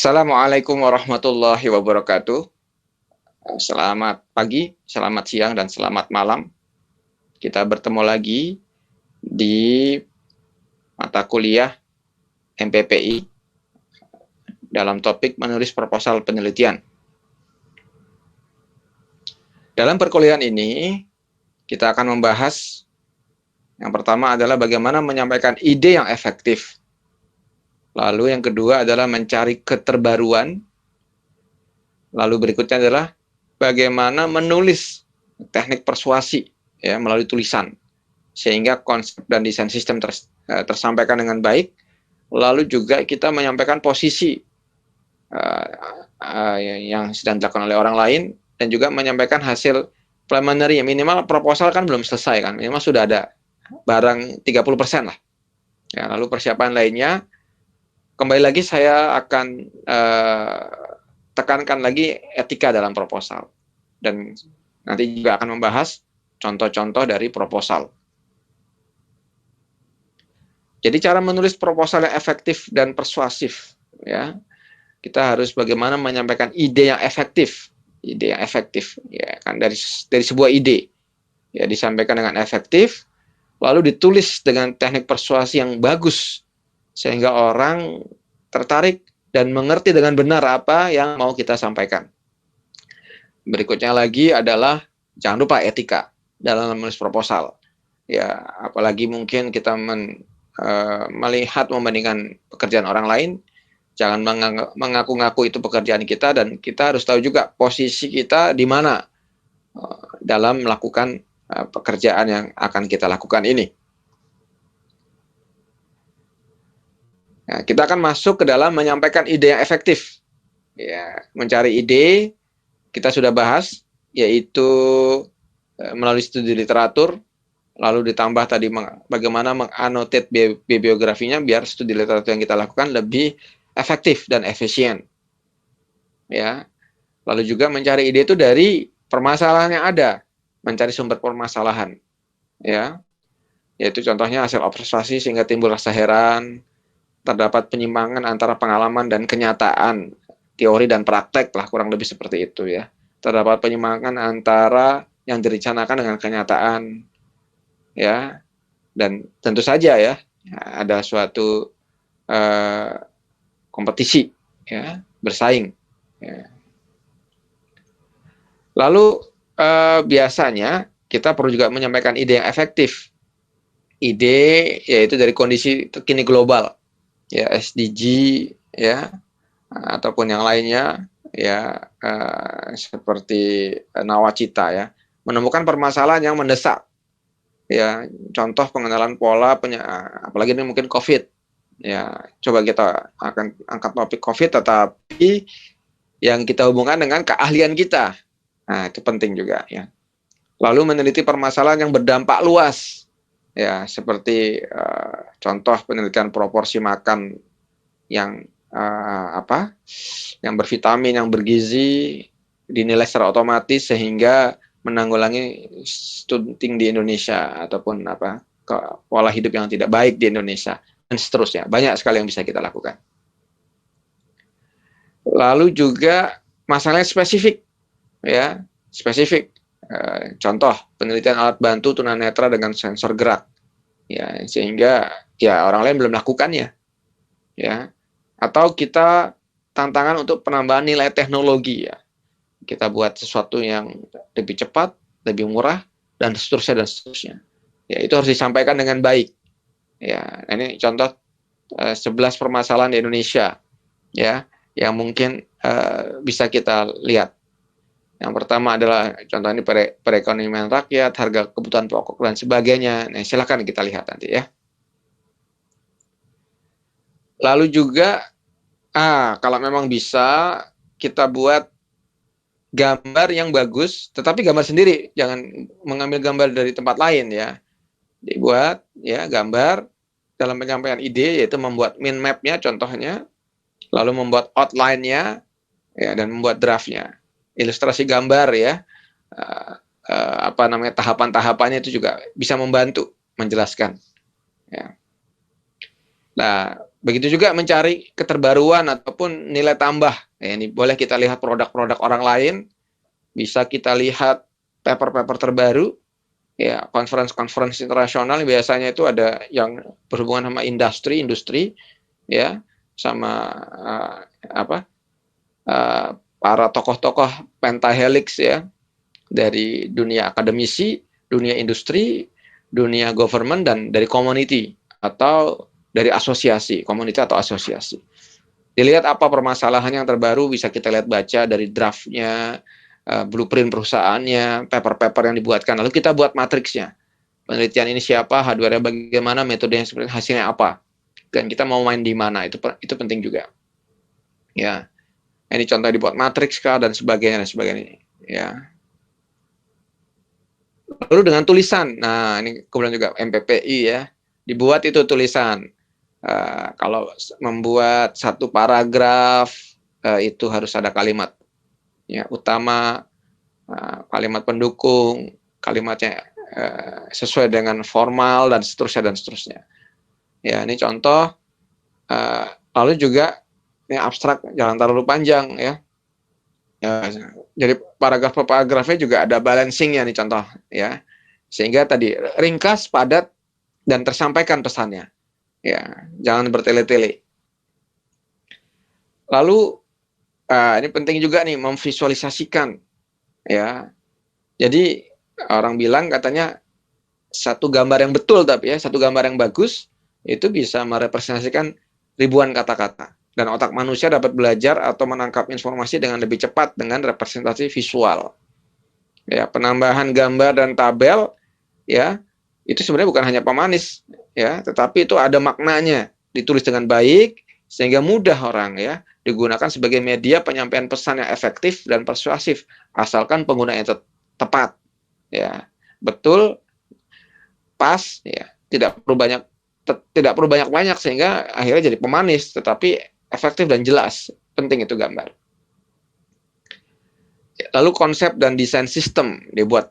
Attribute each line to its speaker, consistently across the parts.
Speaker 1: Assalamualaikum warahmatullahi wabarakatuh. Selamat pagi, selamat siang, dan selamat malam. Kita bertemu lagi di mata kuliah MPPI dalam topik menulis proposal penelitian. Dalam perkuliahan ini, kita akan membahas yang pertama adalah bagaimana menyampaikan ide yang efektif. Lalu yang kedua adalah mencari keterbaruan. Lalu berikutnya adalah bagaimana menulis teknik persuasi ya melalui tulisan sehingga konsep dan desain sistem tersampaikan dengan baik. Lalu juga kita menyampaikan posisi yang sedang dilakukan oleh orang lain dan juga menyampaikan hasil preliminary, minimal proposal kan belum selesai kan, minimal sudah ada barang 30% lah. Ya, lalu persiapan lainnya kembali lagi saya akan tekankan lagi etika dalam proposal. Dan nanti juga akan membahas contoh-contoh dari proposal. Jadi cara menulis proposal yang efektif dan persuasif, ya, kita harus bagaimana menyampaikan ide yang efektif, ya kan dari sebuah ide, ya disampaikan dengan efektif, lalu ditulis dengan teknik persuasi yang bagus, sehingga orang tertarik dan mengerti dengan benar apa yang mau kita sampaikan. Berikutnya lagi adalah jangan lupa etika dalam menulis proposal. Ya, apalagi mungkin kita melihat membandingkan pekerjaan orang lain, jangan mengaku-ngaku itu pekerjaan kita, dan kita harus tahu juga posisi kita di mana dalam melakukan pekerjaan yang akan kita lakukan ini. Nah, kita akan masuk ke dalam menyampaikan ide yang efektif. Ya, mencari ide kita sudah bahas, yaitu melalui studi literatur, lalu ditambah tadi bagaimana menganotate bibliografinya biar studi literatur yang kita lakukan lebih efektif dan efisien. Ya, lalu juga mencari ide itu dari permasalahan yang ada, mencari sumber permasalahan. Ya, yaitu contohnya hasil observasi sehingga timbul rasa heran, terdapat penyimpangan antara pengalaman dan kenyataan, teori dan praktek lah, kurang lebih seperti itu ya. Terdapat penyimpangan antara yang direncanakan dengan kenyataan, ya, dan tentu saja ya ada suatu kompetisi, ya, bersaing. Ya. Lalu biasanya kita perlu juga menyampaikan ide yang efektif. Ide yaitu dari kondisi terkini global, ya SDG, ya, ataupun yang lainnya, ya seperti nawacita, ya, menemukan permasalahan yang mendesak, ya, contoh pengenalan pola apalagi ini mungkin COVID, ya, coba kita akan angkat topik COVID tetapi yang kita hubungkan dengan keahlian kita, nah itu penting juga ya. Lalu meneliti permasalahan yang berdampak luas, ya, seperti contoh penelitian proporsi makan yang yang bervitamin, yang bergizi dinilai secara otomatis sehingga menanggulangi stunting di Indonesia ataupun pola hidup yang tidak baik di Indonesia dan seterusnya. Banyak sekali yang bisa kita lakukan. Lalu juga masalahnya spesifik, ya, spesifik. Contoh penelitian alat bantu tunanetra dengan sensor gerak, ya, sehingga ya orang lain belum melakukannya, ya. Atau kita tantangan untuk penambahan nilai teknologi, ya. Kita buat sesuatu yang lebih cepat, lebih murah, dan seterusnya dan seterusnya. Ya, itu harus disampaikan dengan baik. Ya, ini contoh 11 permasalahan di Indonesia, ya, yang mungkin bisa kita lihat. Yang pertama adalah contoh ini perekonomian rakyat, harga kebutuhan pokok dan sebagainya. Nah, silakan kita lihat nanti ya. Lalu juga kalau memang bisa kita buat gambar yang bagus, tetapi gambar sendiri, jangan mengambil gambar dari tempat lain ya. Dibuat ya gambar dalam penyampaian ide, yaitu membuat mind map-nya contohnya, lalu membuat outline-nya, ya, dan membuat draft-nya. Ilustrasi gambar ya, tahapan-tahapannya itu juga bisa membantu menjelaskan. Ya. Nah, Begitu juga mencari keterbaruan ataupun nilai tambah. Ya, ini boleh kita lihat produk-produk orang lain, bisa kita lihat paper-paper terbaru, ya konferensi-konferensi internasional biasanya itu ada yang berhubungan sama industri, ya, sama para tokoh-tokoh pentahelix ya dari dunia akademisi, dunia industri, dunia government dan dari community atau dari asosiasi, komunitas atau asosiasi. Dilihat apa permasalahan yang terbaru, bisa kita lihat baca dari draftnya, blueprint perusahaannya, paper-paper yang dibuatkan. Lalu kita buat matriksnya. Penelitian ini siapa, hardware-nya bagaimana, metodenya seperti hasilnya apa. Dan kita mau main di mana, itu penting juga. Ya, ini contoh dibuat matriks kah dan sebagainya. Ya. Lalu dengan tulisan, nah ini kemudian juga MPPI ya, dibuat itu tulisan. Kalau membuat satu paragraf itu harus ada kalimat ya utama, kalimat pendukung, kalimatnya sesuai dengan formal dan seterusnya. Ya ini contoh. Lalu juga ini abstrak, jangan terlalu panjang ya. Jadi paragraf-paragrafnya juga ada balancingnya nih contoh ya, sehingga tadi ringkas, padat dan tersampaikan pesannya. Ya, jangan bertele-tele. Lalu ini penting juga nih memvisualisasikan ya. Jadi orang bilang katanya satu gambar yang betul, tapi ya satu gambar yang bagus itu bisa merepresentasikan ribuan kata-kata, dan otak manusia dapat belajar atau menangkap informasi dengan lebih cepat dengan representasi visual. Ya, penambahan gambar dan tabel ya itu sebenarnya bukan hanya pemanis ya, tetapi itu ada maknanya, ditulis dengan baik sehingga mudah orang ya, digunakan sebagai media penyampaian pesan yang efektif dan persuasif asalkan penggunaannya tepat ya, betul, pas ya, tidak perlu banyak sehingga akhirnya jadi pemanis tetapi efektif dan jelas. Penting itu gambar. Lalu konsep dan desain sistem, dibuat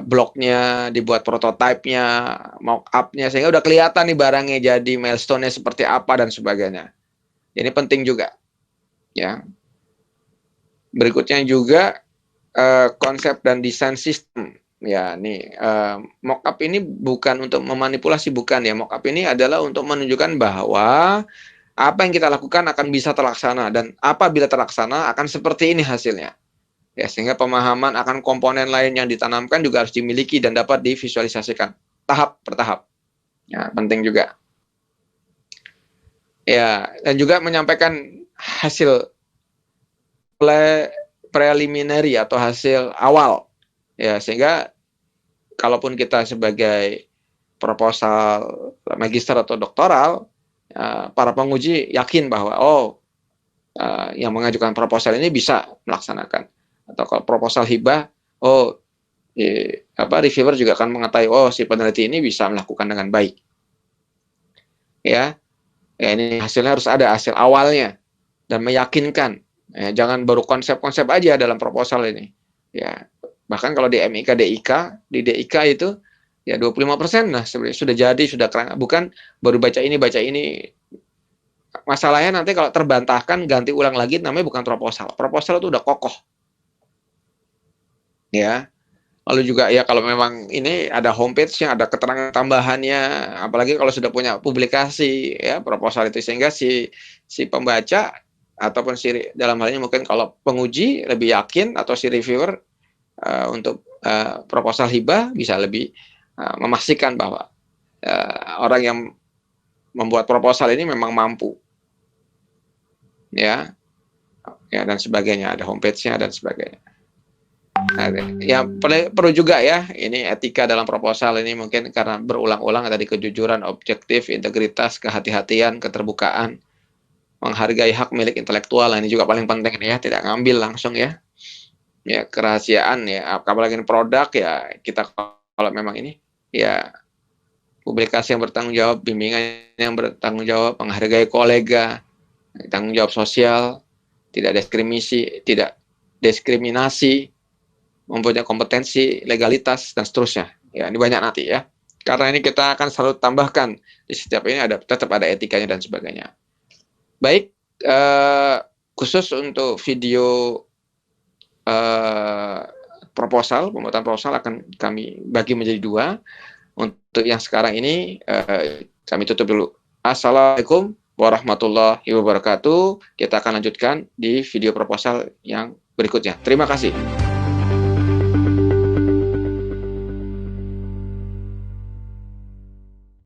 Speaker 1: bloknya, dibuat prototipenya, mock-up-nya, sehingga udah kelihatan nih barangnya jadi, milestone-nya seperti apa dan sebagainya. Ini penting juga. Ya. Berikutnya juga konsep dan desain sistem. Ya, nih mock-up ini bukan untuk memanipulasi, bukan ya. Mock-up ini adalah untuk menunjukkan bahwa apa yang kita lakukan akan bisa terlaksana, dan apabila terlaksana akan seperti ini hasilnya. Ya, sehingga pemahaman akan komponen lain yang ditanamkan juga harus dimiliki dan dapat divisualisasikan tahap per tahap. Ya, penting juga. Ya, dan juga menyampaikan hasil preliminary atau hasil awal. Ya, sehingga kalaupun kita sebagai proposal magister atau doktoral, para penguji yakin bahwa yang mengajukan proposal ini bisa melaksanakan. Atau kalau proposal hibah, reviewer juga akan mengetahui si peneliti ini bisa melakukan dengan baik. Ya, ini hasilnya harus ada hasil awalnya dan meyakinkan. Ya, jangan baru konsep-konsep aja dalam proposal ini. Ya, bahkan kalau di MIK DIK, di DIK itu ya 25%, nah sebenarnya sudah jadi, sudah keren. Bukan baru baca ini. Masalahnya nanti kalau terbantahkan, ganti ulang lagi, namanya bukan proposal. Proposal itu udah kokoh. Ya, lalu juga ya kalau memang ini ada homepage-nya, ada keterangan tambahannya, apalagi kalau sudah punya publikasi ya proposal itu, sehingga si pembaca ataupun dalam hal ini mungkin kalau penguji lebih yakin, atau si reviewer untuk proposal hibah bisa lebih memastikan bahwa orang yang membuat proposal ini memang mampu ya dan sebagainya, ada homepage-nya dan sebagainya. Nah, ya perlu juga ya, ini etika dalam proposal ini mungkin karena berulang-ulang tadi, kejujuran, objektif, integritas, kehati-hatian, keterbukaan, menghargai hak milik intelektual. Nah, ini juga paling penting ya, tidak ngambil langsung ya. Ya, kerahasiaan ya, apalagi produk ya, kita kalau memang ini ya publikasi yang bertanggung jawab, bimbingan yang bertanggung jawab, menghargai kolega, tanggung jawab sosial, tidak diskriminasi, mempunyai kompetensi, legalitas, dan seterusnya. Ya, ini banyak nanti ya. Karena ini kita akan selalu tambahkan di setiap ini tetap ada etikanya dan sebagainya. Baik, khusus untuk video proposal, pembuatan proposal akan kami bagi menjadi 2. Untuk yang sekarang ini kami tutup dulu. Assalamualaikum warahmatullahi wabarakatuh. Kita akan lanjutkan di video proposal yang berikutnya. Terima kasih.